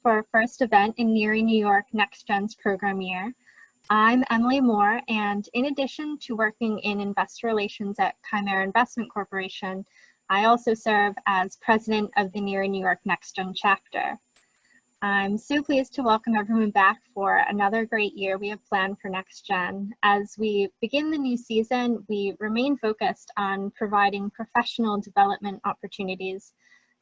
for our first event in NIRI New York NextGen's program year. I'm Emily Moore, and in addition to working in investor relations at Chimera Investment Corporation, I also serve as president of the NIRI New York NextGen chapter. I'm so pleased to welcome everyone back for another great year we have planned for NextGen. As we begin the new season, we remain focused on providing professional development opportunities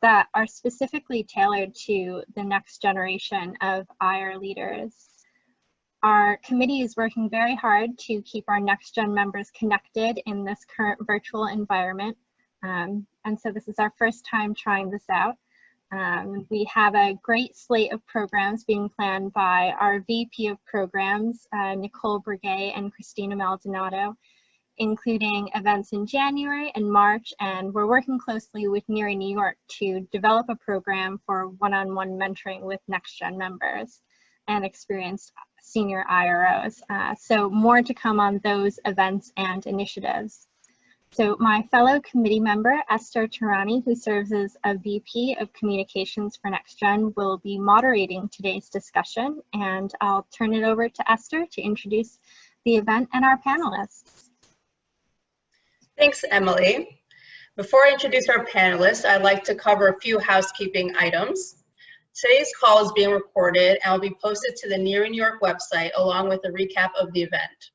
that are specifically tailored to the next generation of IR leaders. Our committee is working very hard to keep our NextGen members connected in this current virtual environment. And so this is our first time trying this out. We have a great slate of programs being planned by our VP of Programs, Nicole Breguet and Christina Maldonado, including events in January and March, and we're working closely with NIRI New York to develop a program for one-on-one mentoring with NextGen members and experienced senior IROs. So more to come on those events and initiatives. So my fellow committee member, Esther Tehrani, who serves as a VP of Communications for NextGen, will be moderating today's discussion, and I'll turn it over to Esther to introduce the event and our panelists. Thanks, Emily. Before I introduce our panelists, I'd like to cover a few housekeeping items. Today's call is being recorded and will be posted to the NIRI New York website along with a recap of the event.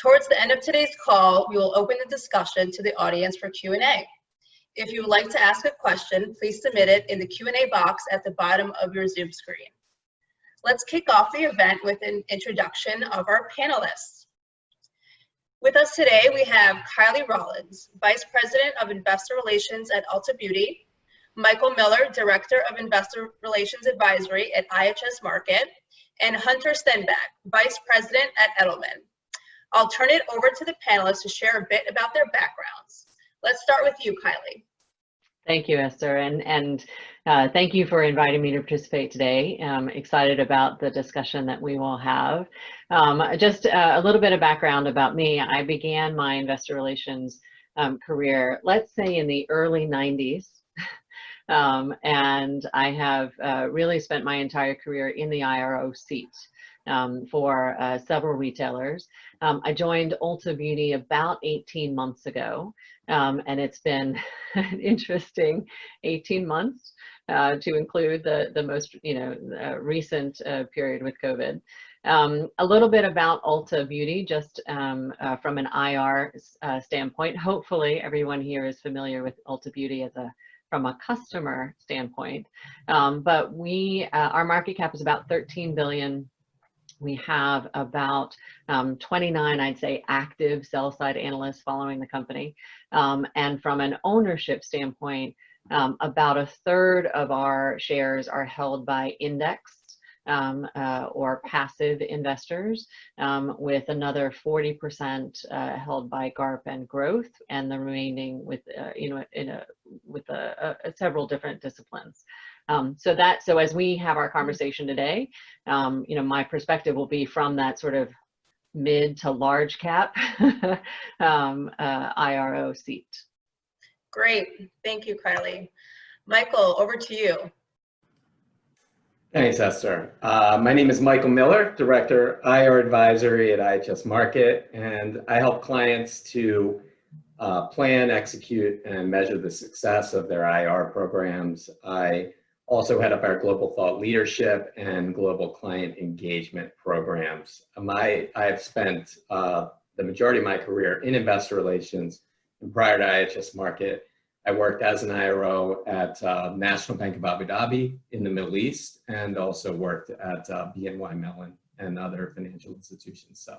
Towards the end of today's call, we will open the discussion to the audience for Q&A. If you would like to ask a question, please submit it in the Q&A box at the bottom of your Zoom screen. Let's kick off the event with an introduction of our panelists. With us today, we have Kiley Rawlins, Vice President of Investor Relations at ULTA Beauty, Michael Miller, Director of Investor Relations Advisory at IHS Markit, and Hunter Stenback, Vice President at Edelman. I'll turn it over to the panelists to share a bit about their backgrounds. Let's start with you, Kiley. Thank you, Esther, and thank you for inviting me to participate today. I'm excited about the discussion that we will have. Just a little bit of background about me. I began my investor relations career, let's say in the early 90s, and I have really spent my entire career in the IRO seat for several retailers. I joined ULTA Beauty about 18 months ago, and it's been an interesting 18 months to include the most recent period with COVID. A little bit about ULTA Beauty, just from an IR standpoint. Hopefully everyone here is familiar with ULTA Beauty from a customer standpoint, but our market cap is about 13 billion. We have about 29, I'd say, active sell-side analysts following the company. And from an ownership standpoint, about a third of our shares are held by indexed or passive investors, with another 40% held by GARP and growth, and the remaining with several different disciplines. So as we have our conversation today, my perspective will be from that sort of mid to large cap IRO seat. Great, thank you, Kiley. Michael, over to you. Thanks, Esther. My name is Michael Miller, Director, IR Advisory at IHS Markit, and I help clients to plan, execute, and measure the success of their IR programs. I also head up our global thought leadership and global client engagement programs. I've spent the majority of my career in investor relations, and prior to IHS Markit, I worked as an IRO at National Bank of Abu Dhabi in the Middle East, and also worked at BNY Mellon and other financial institutions. So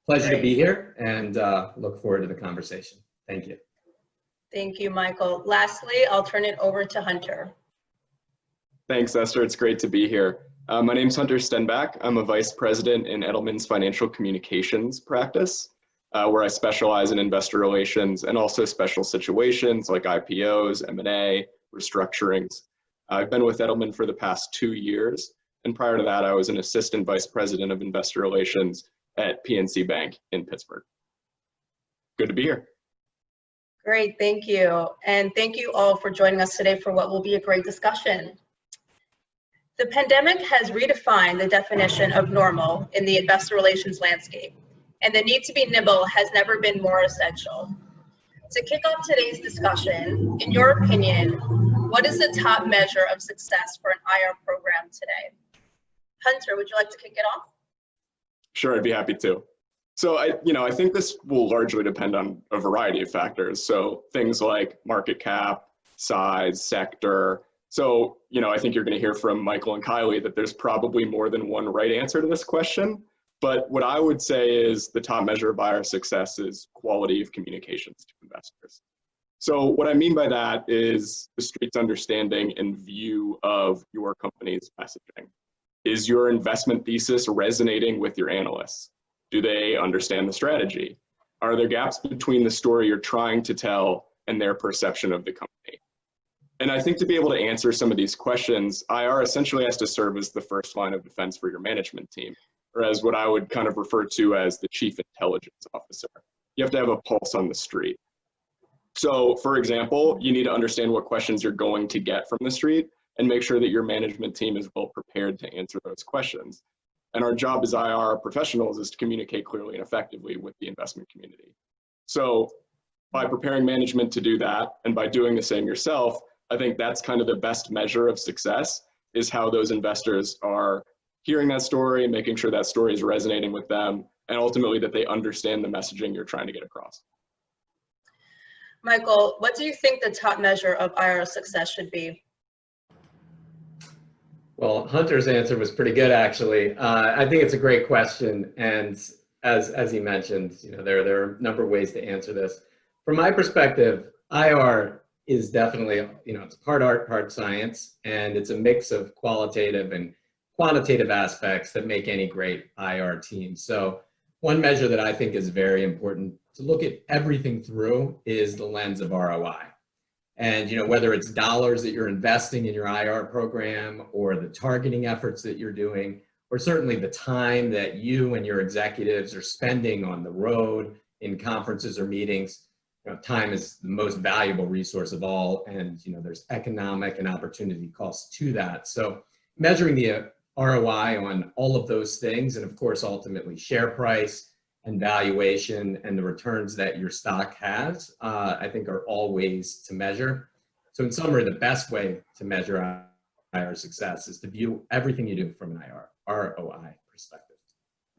pleasure to be here, and look forward to the conversation. Thank you. Thank you, Michael. Lastly, I'll turn it over to Hunter. Thanks, Esther. It's great to be here. My name's Hunter Stenbach. I'm a vice president in Edelman's financial communications practice, where I specialize in investor relations and also special situations like IPOs, M&A, restructurings. I've been with Edelman for the past 2 years, and prior to that, I was an assistant vice president of investor relations at PNC Bank in Pittsburgh. Good to be here. Great, thank you. And thank you all for joining us today for what will be a great discussion. The pandemic has redefined the definition of normal in the investor relations landscape, and the need to be nimble has never been more essential. To kick off today's discussion, in your opinion, what is the top measure of success for an IR program today? Hunter, would you like to kick it off? Sure, I'd be happy to. So I think this will largely depend on a variety of factors. So things like market cap, size, sector. So, I think you're going to hear from Michael and Kiley that there's probably more than one right answer to this question. But what I would say is the top measure of IR success is quality of communications to investors. So what I mean by that is the street's understanding and view of your company's messaging. Is your investment thesis resonating with your analysts? Do they understand the strategy? Are there gaps between the story you're trying to tell and their perception of the company? And I think to be able to answer some of these questions, IR essentially has to serve as the first line of defense for your management team, or as what I would kind of refer to as the chief intelligence officer. You have to have a pulse on the street. So for example, you need to understand what questions you're going to get from the street and make sure that your management team is well prepared to answer those questions. And our job as IR professionals is to communicate clearly and effectively with the investment community. So by preparing management to do that, and by doing the same yourself, I think that's kind of the best measure of success, is how those investors are hearing that story, making sure that story is resonating with them, and ultimately that they understand the messaging you're trying to get across. Michael, what do you think the top measure of IR success should be? Well, Hunter's answer was pretty good, actually. I think it's a great question, and as he mentioned, there are a number of ways to answer this. From my perspective, IR is definitely, it's part art, part science, and it's a mix of qualitative and quantitative aspects that make any great IR team. So one measure that I think is very important to look at everything through is the lens of ROI. And whether it's dollars that you're investing in your IR program, or the targeting efforts that you're doing, or certainly the time that you and your executives are spending on the road, in conferences or meetings. Time is the most valuable resource of all, and there's economic and opportunity costs to that. So measuring the ROI on all of those things, and of course ultimately share price and valuation and the returns that your stock has, I think are all ways to measure. So in summary, the best way to measure IR success is to view everything you do from an ROI perspective.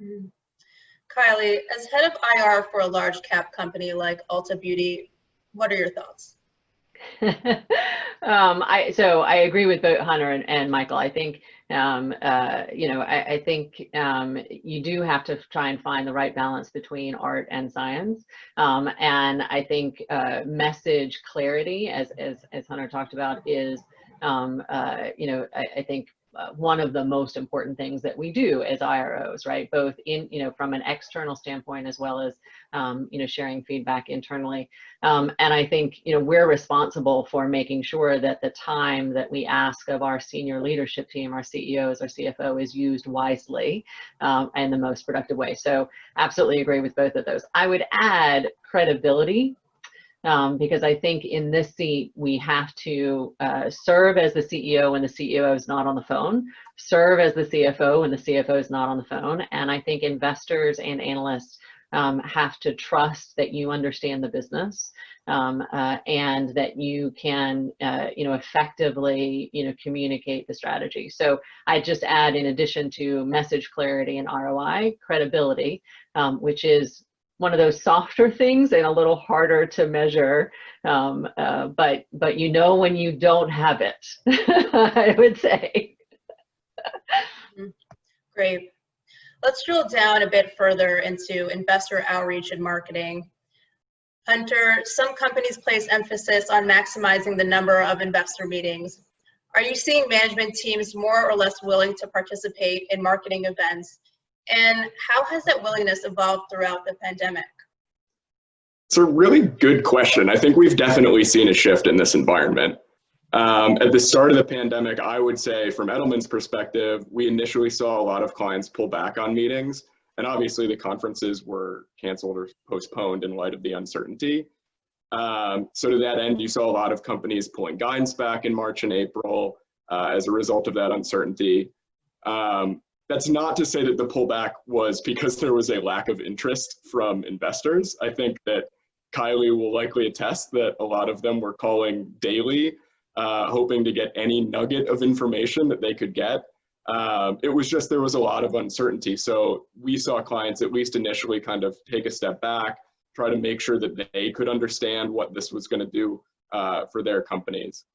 Mm-hmm. Kiley, as head of IR for a large cap company like ULTA Beauty, what are your thoughts? So I agree with both Hunter and Michael. I think, I think you do have to try and find the right balance between art and science. And I think message clarity, as Hunter talked about, is, I think one of the most important things that we do as IROs, right? Both in, from an external standpoint, as well as, sharing feedback internally. And I think, we're responsible for making sure that the time that we ask of our senior leadership team, our CEOs, our CFO, is used wisely and the most productive way. So absolutely agree with both of those. I would add credibility. Because I think in this seat, we have to serve as the CEO when the CEO is not on the phone, serve as the CFO when the CFO is not on the phone. And I think investors and analysts have to trust that you understand the business and that you can, effectively, communicate the strategy. So I just add, in addition to message clarity and ROI, credibility, which is one of those softer things and a little harder to measure, but when you don't have it, I would say. Great. Let's drill down a bit further into investor outreach and marketing. Hunter, some companies place emphasis on maximizing the number of investor meetings. Are you seeing management teams more or less willing to participate in marketing events? And how has that willingness evolved throughout the pandemic? It's a really good question. I think we've definitely seen a shift in this environment. At the start of the pandemic, I would say from Edelman's perspective, we initially saw a lot of clients pull back on meetings. And obviously the conferences were canceled or postponed in light of the uncertainty. So to that end, you saw a lot of companies pulling guidance back in March and April. as a result of that uncertainty. That's not to say that the pullback was because there was a lack of interest from investors. I think that Kiley will likely attest that a lot of them were calling daily, hoping to get any nugget of information that they could get. It was just, there was a lot of uncertainty. So we saw clients, at least initially, kind of take a step back, try to make sure that they could understand what this was going to do for their companies.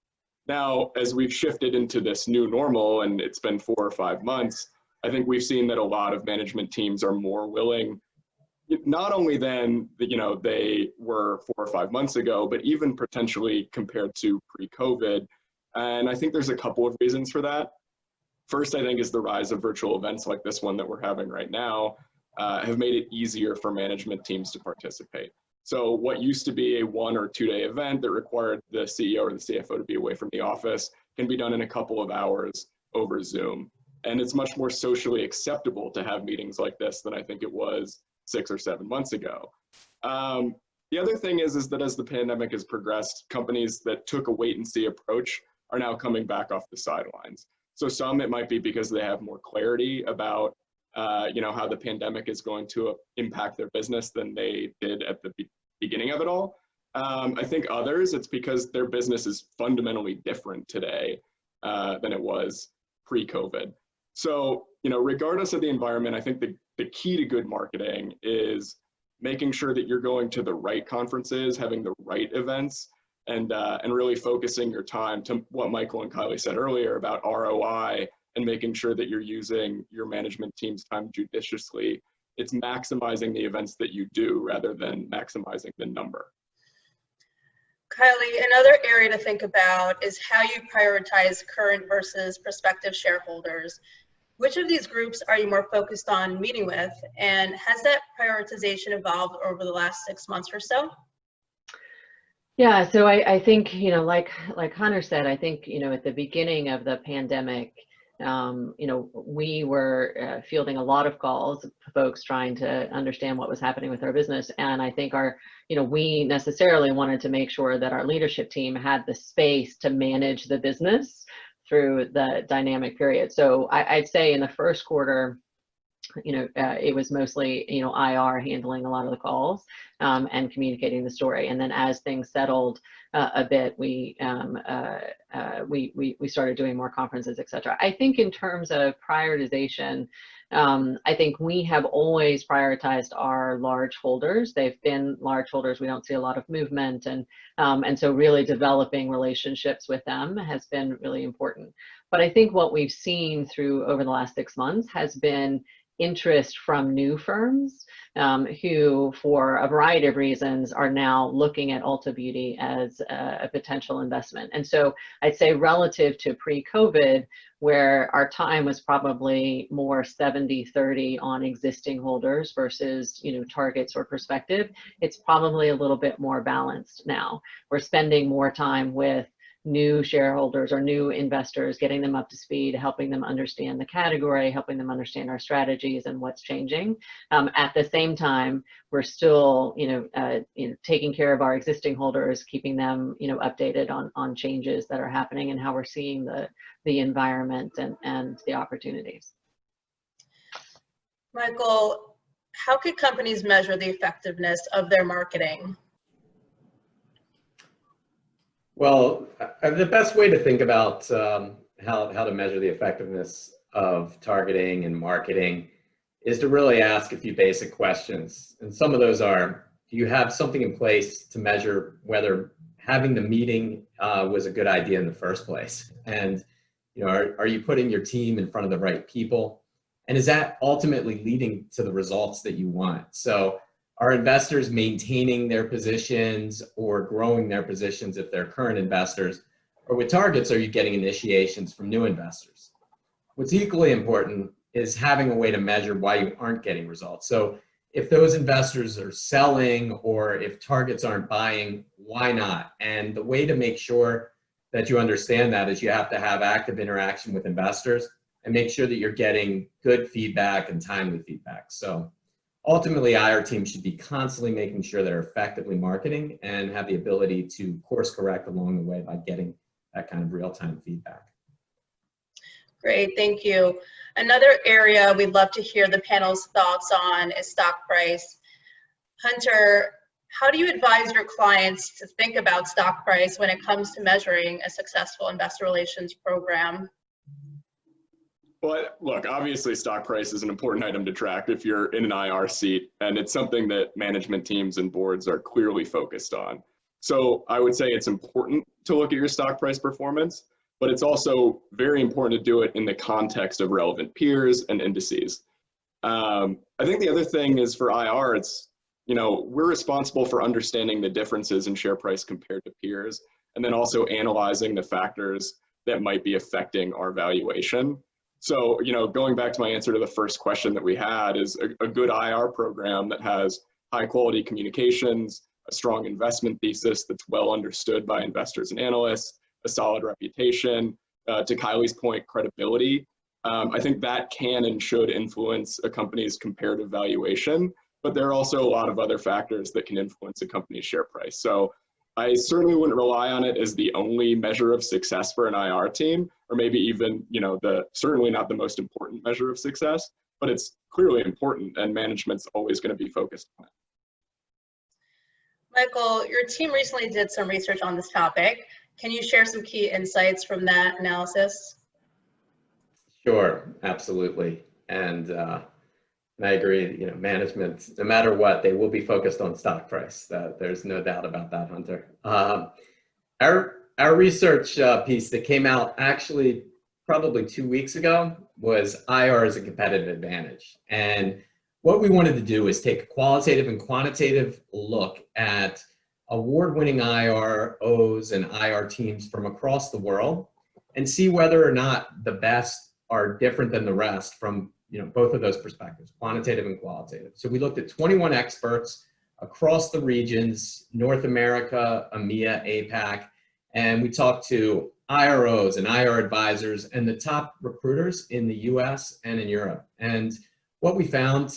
Now, as we've shifted into this new normal, and it's been 4 or 5 months, I think we've seen that a lot of management teams are more willing, not only than they were 4 or 5 months ago, but even potentially compared to pre-COVID. And I think there's a couple of reasons for that. First, I think, is the rise of virtual events like this one that we're having right now have made it easier for management teams to participate. So what used to be a 1 or 2 day event that required the CEO or the CFO to be away from the office can be done in a couple of hours over Zoom. And it's much more socially acceptable to have meetings like this than I think it was 6 or 7 months ago. The other thing is that as the pandemic has progressed, companies that took a wait and see approach are now coming back off the sidelines. So some, it might be because they have more clarity about how the pandemic is going to impact their business than they did at the beginning of it all. I think others, it's because their business is fundamentally different today than it was pre-COVID. So, regardless of the environment, I think the key to good marketing is making sure that you're going to the right conferences, having the right events, and really focusing your time to what Michael and Kiley said earlier about ROI and making sure that you're using your management team's time judiciously. It's maximizing the events that you do rather than maximizing the number. Kiley, another area to think about is how you prioritize current versus prospective shareholders. Which of these groups are you more focused on meeting with, and has that prioritization evolved over the last 6 months or so? Yeah, so I think, like Hunter said, I think, at the beginning of the pandemic, we were fielding a lot of calls, folks trying to understand what was happening with our business. And I think we necessarily wanted to make sure that our leadership team had the space to manage the business through the dynamic period. So I'd say in the first quarter, it was mostly, IR handling a lot of the calls and communicating the story. And then as things settled a bit, we started doing more conferences, et cetera. I think in terms of prioritization, I think we have always prioritized our large holders. They've been large holders. We don't see a lot of movement. And so really developing relationships with them has been really important. But I think what we've seen through over the last 6 months has been interest from new firms who, for a variety of reasons, are now looking at Ulta Beauty as a potential investment. And so I'd say relative to pre-COVID, where our time was probably more 70-30 on existing holders versus targets or perspective, it's probably a little bit more balanced now. We're spending more time with new shareholders or new investors, getting them up to speed, helping them understand the category, helping them understand our strategies and what's changing. At the same time, we're still, taking care of our existing holders, keeping them, updated on changes that are happening and how we're seeing the environment and the opportunities. Michael, how could companies measure the effectiveness of their marketing? Well, the best way to think about how to measure the effectiveness of targeting and marketing is to really ask a few basic questions. And some of those are, do you have something in place to measure whether having the meeting was a good idea in the first place? And are you putting your team in front of the right people? And is that ultimately leading to the results that you want? So are investors maintaining their positions or growing their positions if they're current investors? Or with targets, are you getting initiations from new investors? What's equally important is having a way to measure why you aren't getting results. So if those investors are selling or if targets aren't buying, why not? And the way to make sure that you understand that is you have to have active interaction with investors and make sure that you're getting good feedback and timely feedback. So ultimately, IR teams should be constantly making sure they're effectively marketing and have the ability to course correct along the way by getting that kind of real-time feedback. Great, thank you. Another area we'd love to hear the panel's thoughts on is stock price. Hunter, how do you advise your clients to think about stock price when it comes to measuring a successful investor relations program? Well, look, obviously stock price is an important item to track if you're in an IR seat, and it's something that management teams and boards are clearly focused on. So I would say it's important to look at your stock price performance, but it's also very important to do it in the context of relevant peers and indices. I think the other thing is for IR, it's, we're responsible for understanding the differences in share price compared to peers, and then also analyzing the factors that might be affecting our valuation. So, going back to my answer to the first question that we had is a good IR program that has high quality communications, a strong investment thesis that's well understood by investors and analysts, a solid reputation, to Kiley's point, credibility. I think that can and should influence a company's comparative valuation, but there are also a lot of other factors that can influence a company's share price. So I certainly wouldn't rely on it as the only measure of success for an IR team, or maybe even, certainly not the most important measure of success, but it's clearly important and management's always going to be focused on it. Michael, your team recently did some research on this topic. Can you share some key insights from that analysis? Sure, absolutely. And I agree, management, no matter what, they will be focused on stock price. There's no doubt about that, Hunter. Our research piece that came out actually probably 2 weeks ago was IR as a competitive advantage. And what we wanted to do is take a qualitative and quantitative look at award-winning IROs and IR teams from across the world and see whether or not the best are different than the rest from both of those perspectives, quantitative and qualitative. So we looked at 21 experts across the regions, North America, EMEA, APAC, and we talked to IROs and IR advisors and the top recruiters in the US and in Europe. And what we found,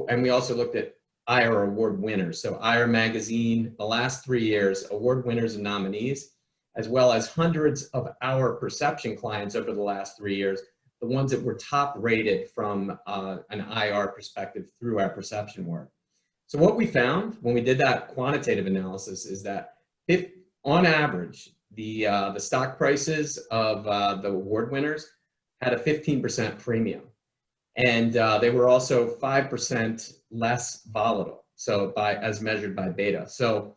and we also looked at IR award winners. So IR Magazine, the last 3 years, award winners and nominees, as well as hundreds of our perception clients over the last 3 years, the ones that were top rated from an IR perspective through our perception work. So what we found when we did that quantitative analysis is that if on average, the stock prices of the award winners had a 15% premium. And they were also 5% less volatile, so as measured by beta. So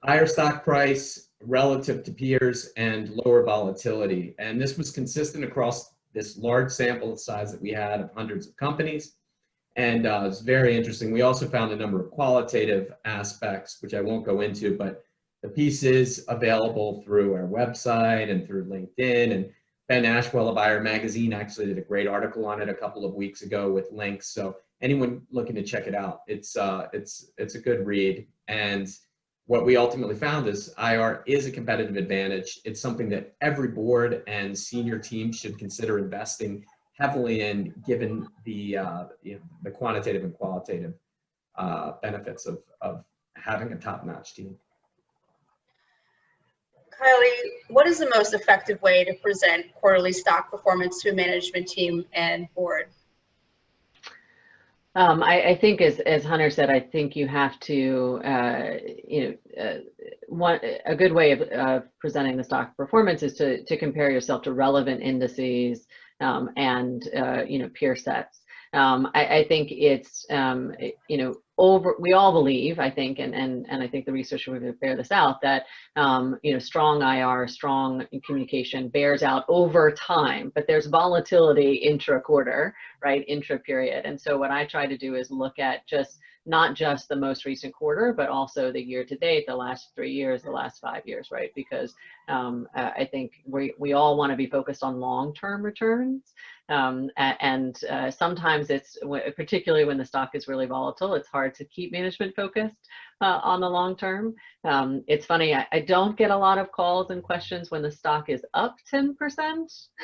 higher stock price relative to peers and lower volatility. And this was consistent across this large sample size that we had of hundreds of companies. And it's very interesting. We also found a number of qualitative aspects, which I won't go into, but the piece is available through our website and through LinkedIn. And Ben Ashwell of IR Magazine actually did a great article on it a couple of weeks ago with links. So anyone looking to check it out, it's a good read. And what we ultimately found is IR is a competitive advantage. It's something that every board and senior team should consider investing heavily in, given the quantitative and qualitative benefits of having a top-notch team. Kiley, what is the most effective way to present quarterly stock performance to a management team and board? I think, as Hunter said, I think you have to, a good way of presenting the stock performance is to compare yourself to relevant indices and peer sets. I think it's we all believe, I think, and I think the research would bear this out, that strong IR, strong communication bears out over time, but there's volatility intra-quarter, right, intra-period. And so what I try to do is look at not just the most recent quarter, but also the year to date, the last 3 years, the last 5 years, right? Because I think we all want to be focused on long-term returns. Sometimes it's, particularly when the stock is really volatile, it's hard to keep management focused on the long term. It's funny, I don't get a lot of calls and questions when the stock is up 10%,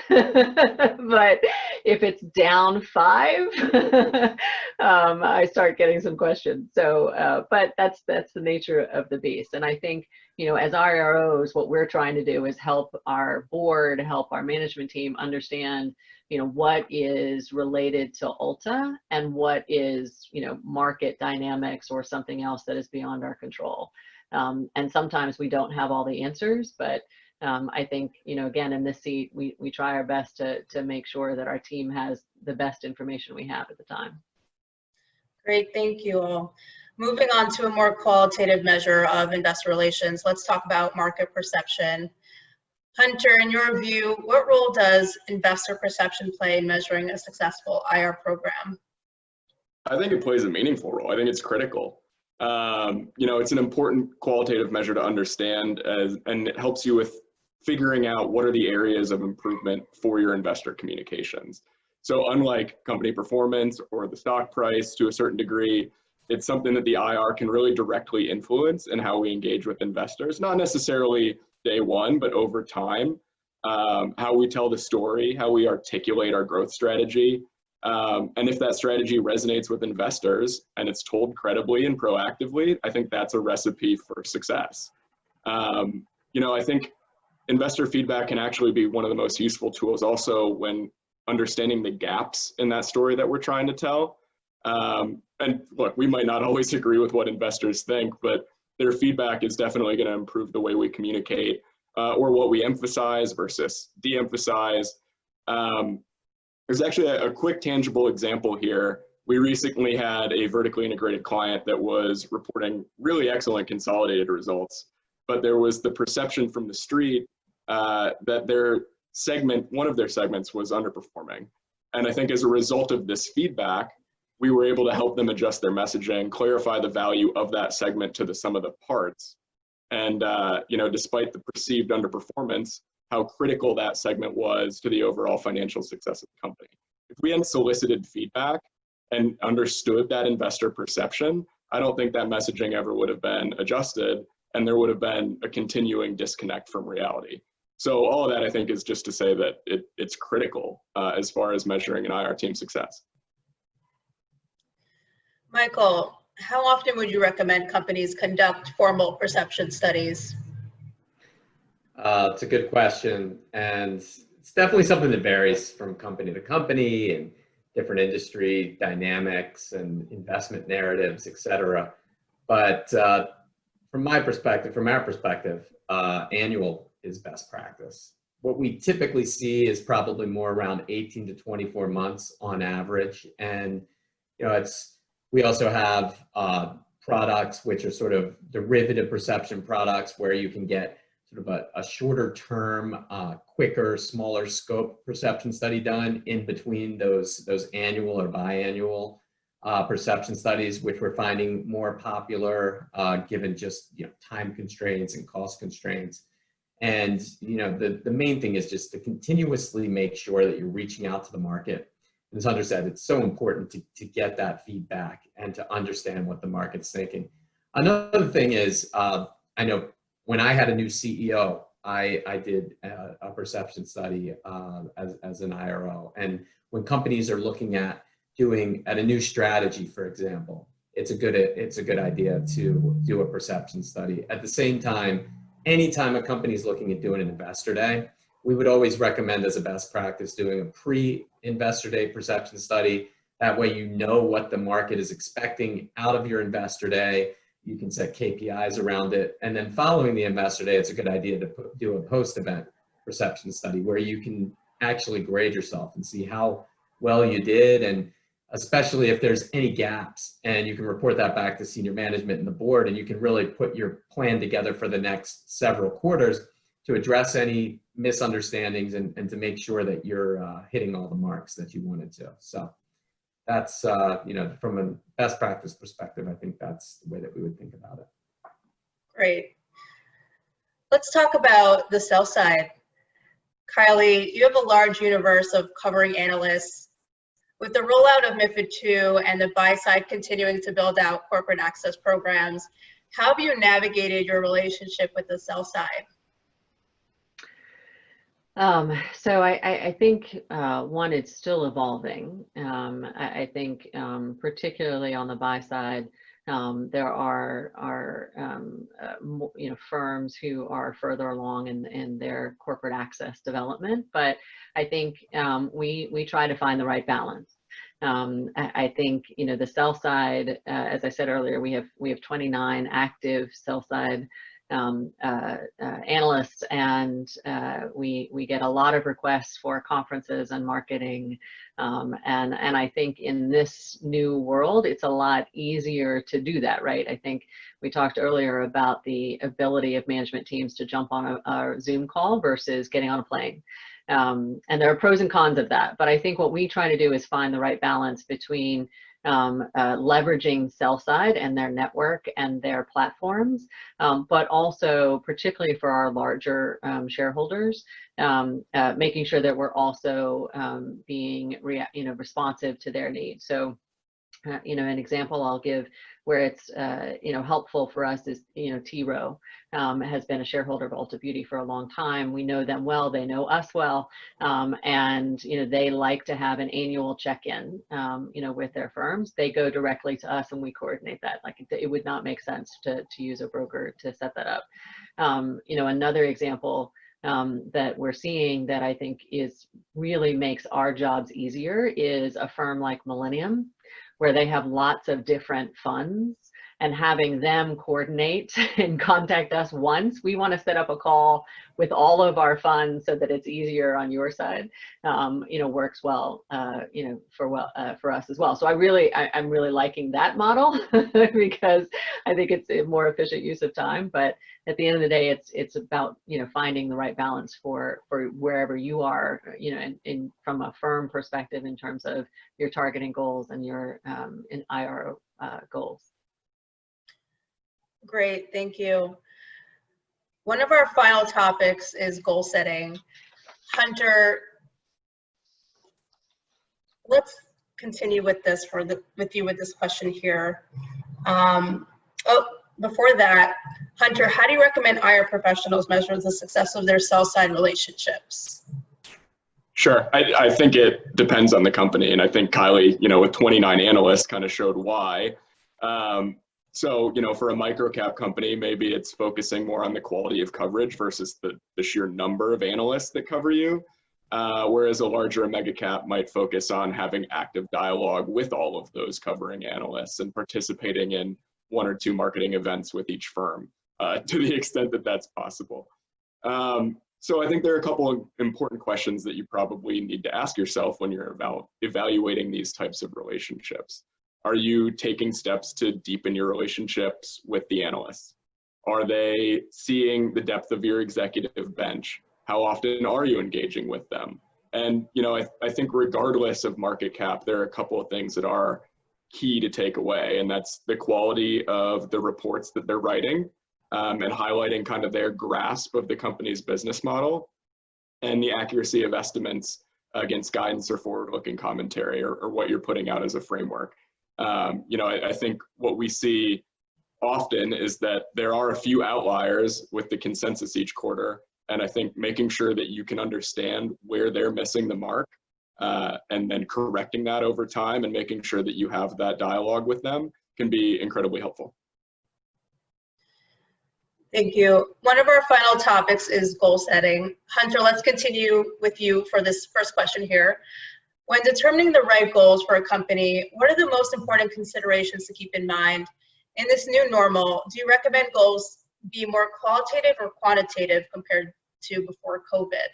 but if it's down 5%, I start getting some questions. So, but that's the nature of the beast. And I think, as IROs, what we're trying to do is help our board, help our management team understand what is related to ULTA and what is, market dynamics or something else that is beyond our control. And sometimes we don't have all the answers, but I think, again, in this seat, we try our best to make sure that our team has the best information we have at the time. Great, thank you all. Moving on to a more qualitative measure of investor relations, let's talk about market perception. Hunter, in your view, what role does investor perception play in measuring a successful IR program? I think it plays a meaningful role. I think it's critical. It's an important qualitative measure to understand, and it helps you with figuring out what are the areas of improvement for your investor communications. So unlike company performance or the stock price to a certain degree, it's something that the IR can really directly influence in how we engage with investors, not necessarily day one, but over time, how we tell the story, how we articulate our growth strategy. And if that strategy resonates with investors and it's told credibly and proactively, I think that's a recipe for success. I think investor feedback can actually be one of the most useful tools also when understanding the gaps in that story that we're trying to tell. And look, we might not always agree with what investors think, but their feedback is definitely going to improve the way we communicate or what we emphasize versus de-emphasize. There's actually a quick tangible example here. We recently had a vertically integrated client that was reporting really excellent consolidated results, but there was the perception from the street that one of their segments was underperforming. And I think as a result of this feedback, we were able to help them adjust their messaging, clarify the value of that segment to the sum of the parts. And, despite the perceived underperformance, how critical that segment was to the overall financial success of the company. If we hadn't solicited feedback and understood that investor perception, I don't think that messaging ever would have been adjusted, and there would have been a continuing disconnect from reality. So all of that, I think, is just to say that it's critical as far as measuring an IR team success. Michael, how often would you recommend companies conduct formal perception studies? It's a good question, and it's definitely something that varies from company to company and different industry dynamics and investment narratives, et cetera. But from our perspective, annual is best practice. What we typically see is probably more around 18 to 24 months on average, and we also have products which are sort of derivative perception products where you can get sort of a shorter term, quicker, smaller scope perception study done in between those annual or biannual perception studies, which we're finding more popular given just time constraints and cost constraints. And the main thing is just to continuously make sure that you're reaching out to the market. As Hunter said, it's so important to get that feedback and to understand what the market's thinking. Another thing is, I know when I had a new CEO, I did a perception study as an IRO. And when companies are looking at a new strategy, for example, it's a good idea to do a perception study. At the same time, anytime a company is looking at doing an investor day, we would always recommend as a best practice doing a pre-investor day perception study. That way you know what the market is expecting out of your investor day. You can set KPIs around it. And then following the investor day, it's a good idea to do a post-event perception study where you can actually grade yourself and see how well you did, and especially if there's any gaps, and you can report that back to senior management and the board, and you can really put your plan together for the next several quarters to address any misunderstandings and to make sure that you're hitting all the marks that you wanted to. So that's, from a best practice perspective, I think that's the way that we would think about it. Great. Let's talk about the sell side. Kiley, you have a large universe of covering analysts. With the rollout of MiFID II and the buy side continuing to build out corporate access programs, how have you navigated your relationship with the sell side? So I think, one, it's still evolving. I think particularly on the buy side, there are firms who are further along in their corporate access development. But I think we try to find the right balance. I think the sell side, as I said earlier, we have 29 active sell side analysts, and we get a lot of requests for conferences and marketing, and I think in this new world it's a lot easier to do that, right? I think we talked earlier about the ability of management teams to jump on a Zoom call versus getting on a plane. And there are pros and cons of that, but I think what we try to do is find the right balance between leveraging sell side and their network and their platforms, but also particularly for our larger shareholders, making sure that we're also being responsive to their needs. So an example I'll give where it's helpful for us is T Rowe has been a shareholder of Ulta Beauty for a long time. We know them well, they know us well, and they like to have an annual check-in with their firms. They go directly to us and we coordinate that. Like it would not make sense to use a broker to set that up. Another example that we're seeing that I think really makes our jobs easier is a firm like Millennium, where they have lots of different funds, and having them coordinate and contact us once. We want to set up a call with all of our funds so that it's easier on your side, works well, for us as well. So I'm really liking that model because I think it's a more efficient use of time. But at the end of the day, it's about finding the right balance for wherever you are, from a firm perspective in terms of your targeting goals and your IRO goals. Great, thank you. One of our final topics is goal setting. Hunter, let's continue with this with this question here. Before that, Hunter, how do you recommend IR professionals measure the success of their sell-side relationships? Sure, I think it depends on the company, and I think Kiley, with 29 analysts kind of showed why. So, for a micro-cap company, maybe it's focusing more on the quality of coverage versus the sheer number of analysts that cover you. Whereas a larger mega-cap might focus on having active dialogue with all of those covering analysts and participating in 1 or 2 marketing events with each firm, to the extent that that's possible. So I think there are a couple of important questions that you probably need to ask yourself when you're evaluating these types of relationships. Are you taking steps to deepen your relationships with the analysts? Are they seeing the depth of your executive bench? How often are you engaging with them? And I think regardless of market cap, there are a couple of things that are key to take away, and that's the quality of the reports that they're writing, and highlighting kind of their grasp of the company's business model, and the accuracy of estimates against guidance or forward-looking commentary, or what you're putting out as a framework. I think what we see often is that there are a few outliers with the consensus each quarter, and I think making sure that you can understand where they're missing the mark, and then correcting that over time and making sure that you have that dialogue with them can be incredibly helpful. Thank you. One of our final topics is goal setting. Hunter, let's continue with you for this first question here. When determining the right goals for a company, what are the most important considerations to keep in mind? In this new normal, do you recommend goals be more qualitative or quantitative compared to before COVID?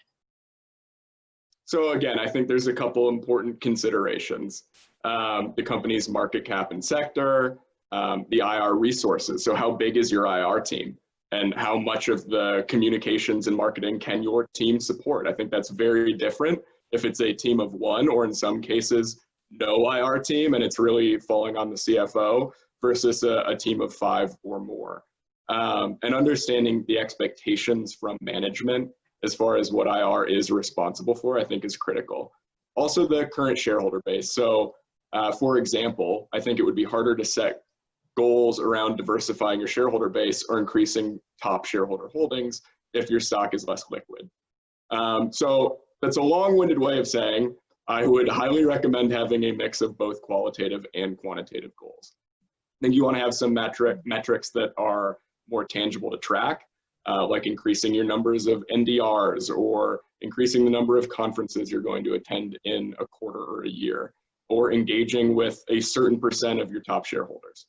So again, I think there's a couple important considerations. The company's market cap and sector, the IR resources. So how big is your IR team? And how much of the communications and marketing can your team support? I think that's very different if it's a team of 1, or in some cases, no IR team, and it's really falling on the CFO, versus a team of 5 or more. And understanding the expectations from management as far as what IR is responsible for, I think is critical. Also, the current shareholder base. So, for example, I think it would be harder to set goals around diversifying your shareholder base or increasing top shareholder holdings if your stock is less liquid. So that's a long-winded way of saying I would highly recommend having a mix of both qualitative and quantitative goals. I think you want to have some metrics that are more tangible to track, like increasing your numbers of NDRs or increasing the number of conferences you're going to attend in a quarter or a year, or engaging with a certain % of your top shareholders.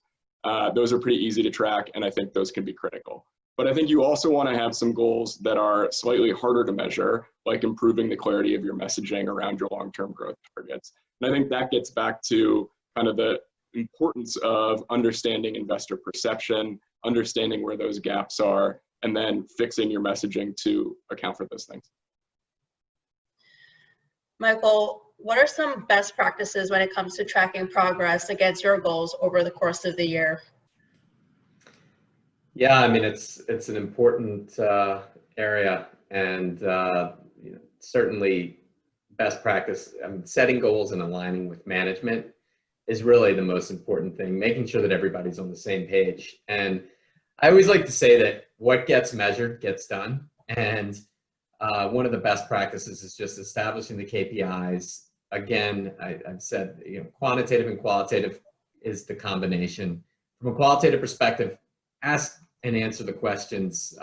Those are pretty easy to track, and I think those can be critical. But I think you also want to have some goals that are slightly harder to measure, like improving the clarity of your messaging around your long-term growth targets. And I think that gets back to kind of the importance of understanding investor perception, understanding where those gaps are, and then fixing your messaging to account for those things. Michael, what are some best practices when it comes to tracking progress against your goals over the course of the year? Yeah, I mean, it's an important area, and certainly best practice. Setting goals and aligning with management is really the most important thing. Making sure that everybody's on the same page. And I always like to say that what gets measured gets done. And one of the best practices is just establishing the KPIs. Again, I've said, quantitative and qualitative is the combination. From a qualitative perspective, ask and answer the questions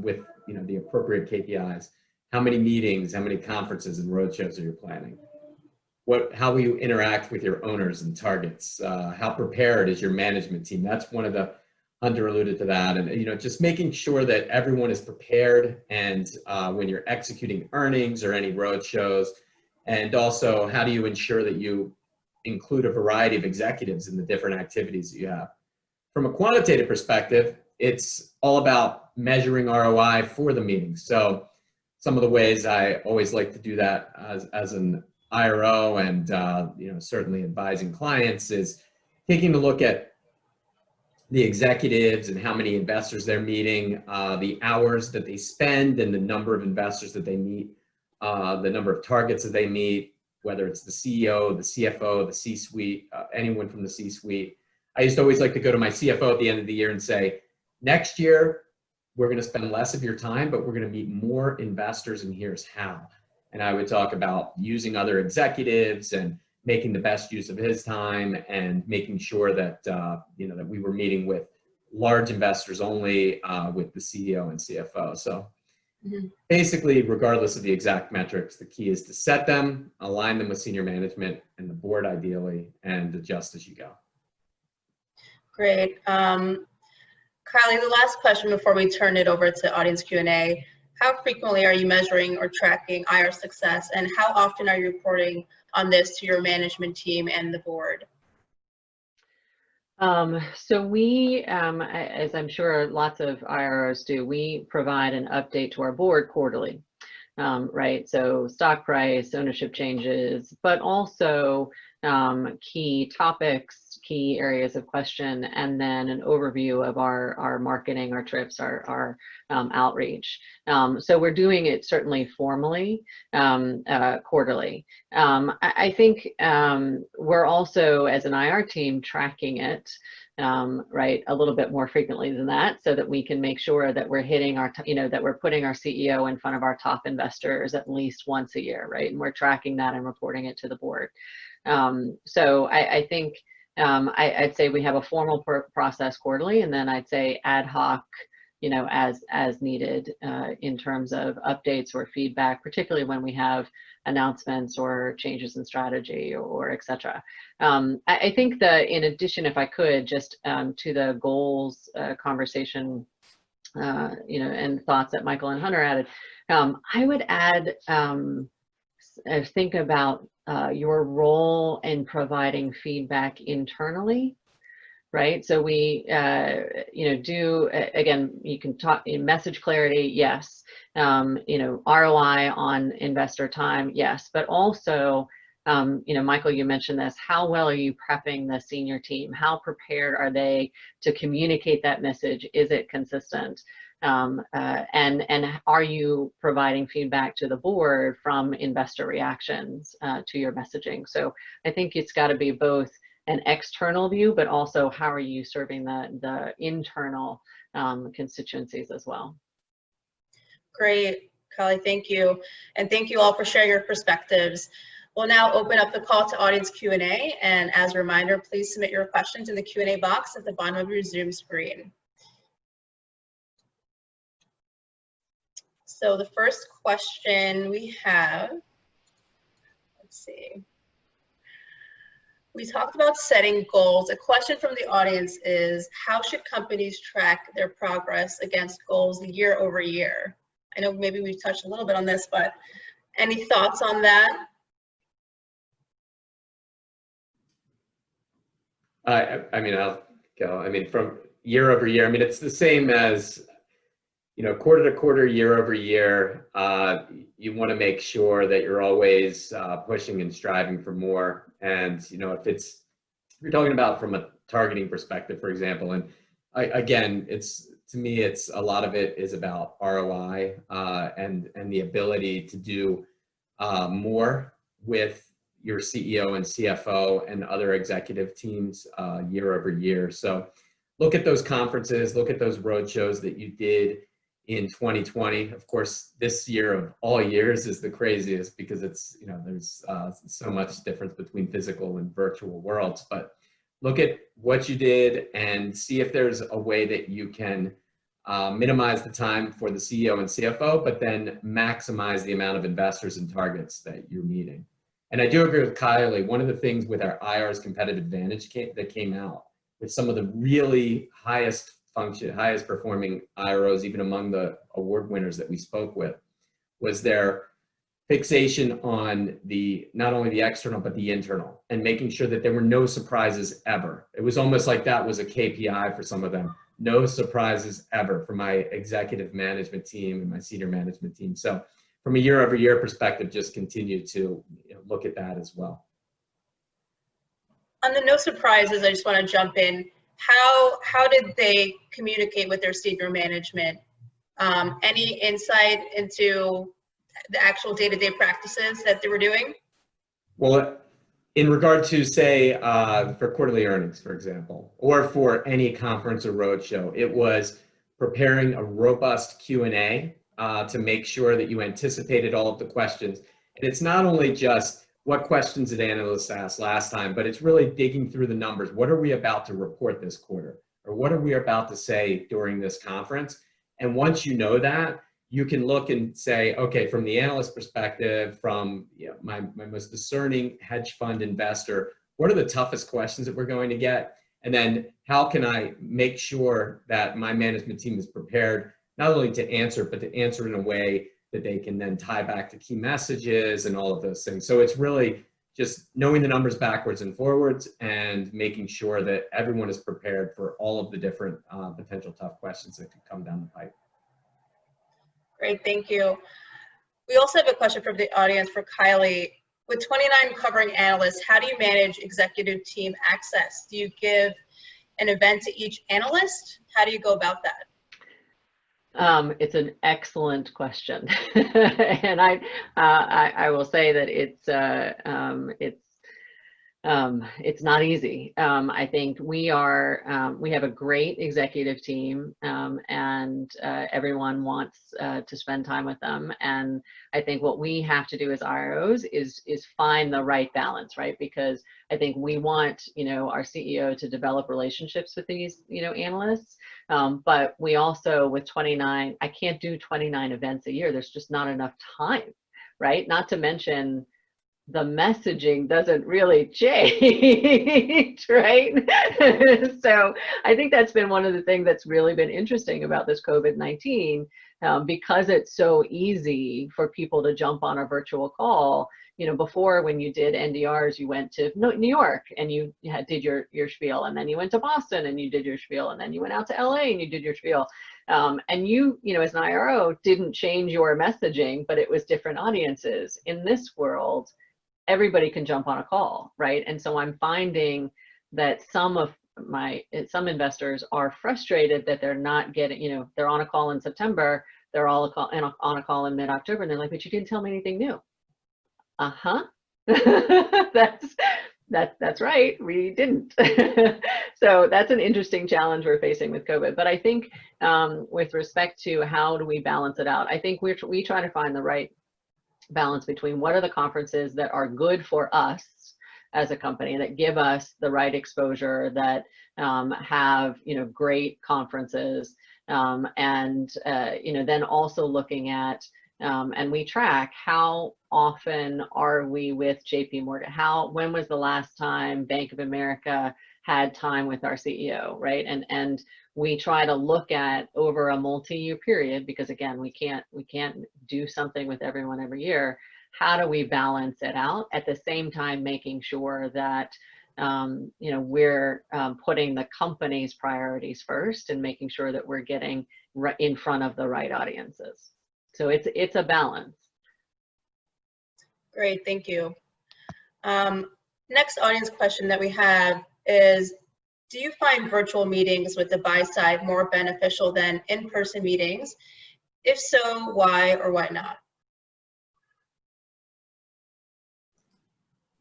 with the appropriate KPIs. How many meetings, how many conferences and roadshows are you planning? How will you interact with your owners and targets? How prepared is your management team? That's one of the, Hunter alluded to that, and just making sure that everyone is prepared, and when you're executing earnings or any roadshows, and also how do you ensure that you include a variety of executives in the different activities that you have. From a quantitative perspective, it's all about measuring ROI for the meetings. So some of the ways I always like to do that as an IRO and certainly advising clients is taking a look at the executives and how many investors they're meeting, the hours that they spend and the number of investors that they meet, the number of targets that they meet, whether it's the CEO, the CFO, the C-suite, anyone from the C-suite. I used to always like to go to my CFO at the end of the year and say, next year, we're going to spend less of your time, but we're going to meet more investors, and here's how. And I would talk about using other executives and making the best use of his time and making sure that, that we were meeting with large investors only with the CEO and CFO. So basically, regardless of the exact metrics, the key is to set them, align them with senior management and the board ideally, and adjust as you go. Great. Kylie, the last question before we turn it over to audience Q&A. How frequently are you measuring or tracking IR success, and how often are you reporting on this to your management team and the board? So we, as I'm sure lots of IROs do, we provide an update to our board quarterly, right? So stock price, ownership changes, but also key topics, key areas of question, and then an overview of our marketing, our trips, our outreach. So we're doing it certainly formally, quarterly. I think we're also, as an IR team, tracking it, right, a little bit more frequently than that, so that we can make sure that we're hitting our, that we're putting our CEO in front of our top investors at least once a year, right? And we're tracking that and reporting it to the board. So I think I'd say we have a formal process quarterly, and then I'd say ad hoc, as needed in terms of updates or feedback, particularly when we have announcements or changes in strategy or et cetera. I think in addition, if I could, just to the goals conversation, and thoughts that Michael and Hunter added, I would add, think about your role in providing feedback internally, right? So we, do, again, you can talk in message clarity, yes. ROI on investor time, yes. But also, Michael, you mentioned this, how well are you prepping the senior team? How prepared are they to communicate that message? Is it consistent? And are you providing feedback to the board from investor reactions to your messaging? So I think it's got to be both an external view, but also how are you serving the internal constituencies as well. Great, Kylie, thank you. And thank you all for sharing your perspectives. We'll now open up the call to audience Q&A. And as a reminder, please submit your questions in the Q&A box at the bottom of your Zoom screen. So the first question we have, let's see. We talked about setting goals. A question from the audience is, how should companies track their progress against goals year over year? I know maybe we've touched a little bit on this, but any thoughts on that? I mean, I'll go. I mean, from year over year, I mean, it's the same as, you know, quarter to quarter, year over year. You want to make sure that you're always pushing and striving for more. And, you know, if you're talking about from a targeting perspective, for example, and again, to me, it's a lot of it is about ROI and the ability to do more with your CEO and CFO and other executive teams year over year. So look at those conferences, look at those roadshows that you did in 2020. Of course, this year of all years is the craziest because it's, you know, there's so much difference between physical and virtual worlds. But look at what you did and see if there's a way that you can minimize the time for the CEO and CFO, but then maximize the amount of investors and targets that you're meeting. And I do agree with Kiley. One of the things with our IR's competitive advantage that came out with some of the really highest performing IROs, even among the award winners that we spoke with, was their fixation on not only the external, but the internal, and making sure that there were no surprises ever. It was almost like that was a KPI for some of them. No surprises ever for my executive management team and my senior management team. So from a year over year perspective, just continue to look at that as well. On the no surprises, I just want to jump in. How did they communicate with their senior management? Any insight into the actual day-to-day practices that they were doing? Well, in regard to, say, for quarterly earnings, for example, or for any conference or roadshow, it was preparing a robust Q&A to make sure that you anticipated all of the questions. And it's not only just what questions did analysts ask last time, but it's really digging through the numbers. What are we about to report this quarter? Or what are we about to say during this conference? And once you know that, you can look and say, okay, from the analyst perspective, from my most discerning hedge fund investor, what are the toughest questions that we're going to get? And then how can I make sure that my management team is prepared not only to answer, but to answer in a way that they can then tie back to key messages and all of those things. So it's really just knowing the numbers backwards and forwards and making sure that everyone is prepared for all of the different potential tough questions that could come down the pipe. Great, thank you. We also have a question from the audience for Kiley. With 29 covering analysts, how do you manage executive team access? Do you give an event to each analyst? How do you go about that? It's an excellent question, and I will say that it's not easy. I think we have a great executive team, and everyone wants to spend time with them. And I think what we have to do as IROs is find the right balance, right? Because I think we want, our CEO to develop relationships with these, analysts. But we also, with 29, I can't do 29 events a year. There's just not enough time, right? Not to mention, the messaging doesn't really change, right? So I think that's been one of the things that's really been interesting about this COVID-19, because it's so easy for people to jump on a virtual call. Before, when you did NDRs, you went to New York and you did your spiel, and then you went to Boston and you did your spiel, and then you went out to LA and you did your spiel. And you as an IRO didn't change your messaging, but it was different audiences. In this world, everybody can jump on a call, right? And so I'm finding that some investors are frustrated that they're not getting, they're on a call in September, they're all on a call in mid-October, and they're like, but you didn't tell me anything new. That's right, we didn't. So that's an interesting challenge we're facing with COVID. But I think with respect to how do we balance it out, I think we try to find the right balance between what are the conferences that are good for us as a company, that give us the right exposure, that have great conferences, Then also looking at, and we track how often are we with JP Morgan? When was the last time Bank of America had time with our CEO, right? And we try to look at over a multi-year period, because again, we can't do something with everyone every year. How do we balance it out at the same time, making sure that we're putting the company's priorities first and making sure that we're getting in front of the right audiences. So it's a balance. Great, thank you. Next audience question that we have is, do you find virtual meetings with the buy side more beneficial than in-person meetings? If so, why or why not?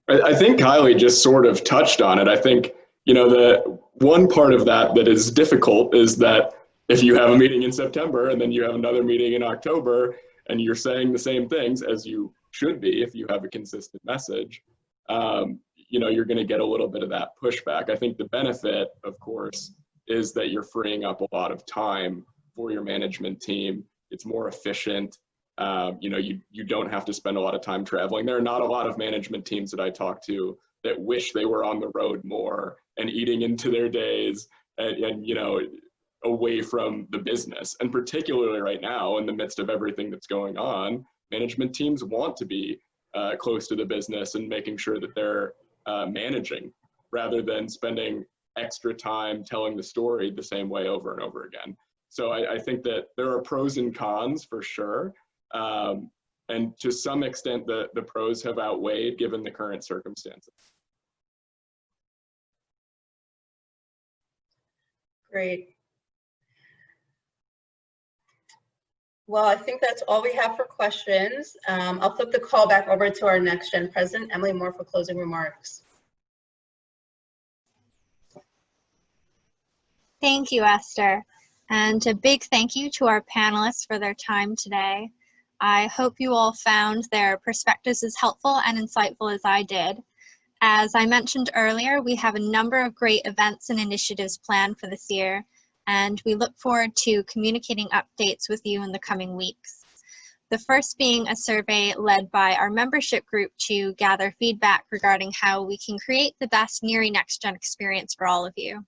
I think Kiley just sort of touched on it. I think, the one part of that is difficult is that if you have a meeting in September and then you have another meeting in October and you're saying the same things, as you should be if you have a consistent message, you're going to get a little bit of that pushback. I think the benefit, of course, is that you're freeing up a lot of time for your management team. It's more efficient. You don't have to spend a lot of time traveling. There are not a lot of management teams that I talk to that wish they were on the road more and eating into their days and away from the business. And particularly right now, in the midst of everything that's going on, management teams want to be close to the business and making sure that they're managing, rather than spending extra time telling the story the same way over and over again. So I think that there are pros and cons for sure. And to some extent, the pros have outweighed given the current circumstances. Great. Well, I think that's all we have for questions. I'll flip the call back over to our NextGen president, Emily Moore, for closing remarks. Thank you, Esther. And a big thank you to our panelists for their time today. I hope you all found their perspectives as helpful and insightful as I did. As I mentioned earlier, we have a number of great events and initiatives planned for this year, and we look forward to communicating updates with you in the coming weeks. The first being a survey led by our membership group to gather feedback regarding how we can create the best NIRI NextGen experience for all of you.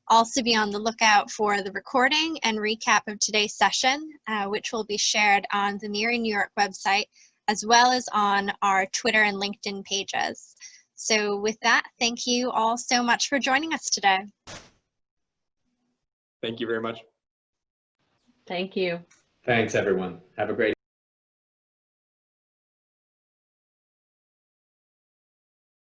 Also be on the lookout for the recording and recap of today's session, which will be shared on the NIRI New York website, as well as on our Twitter and LinkedIn pages. So with that, thank you all so much for joining us today. Thank you very much. Thank you. Thanks, everyone. Have a great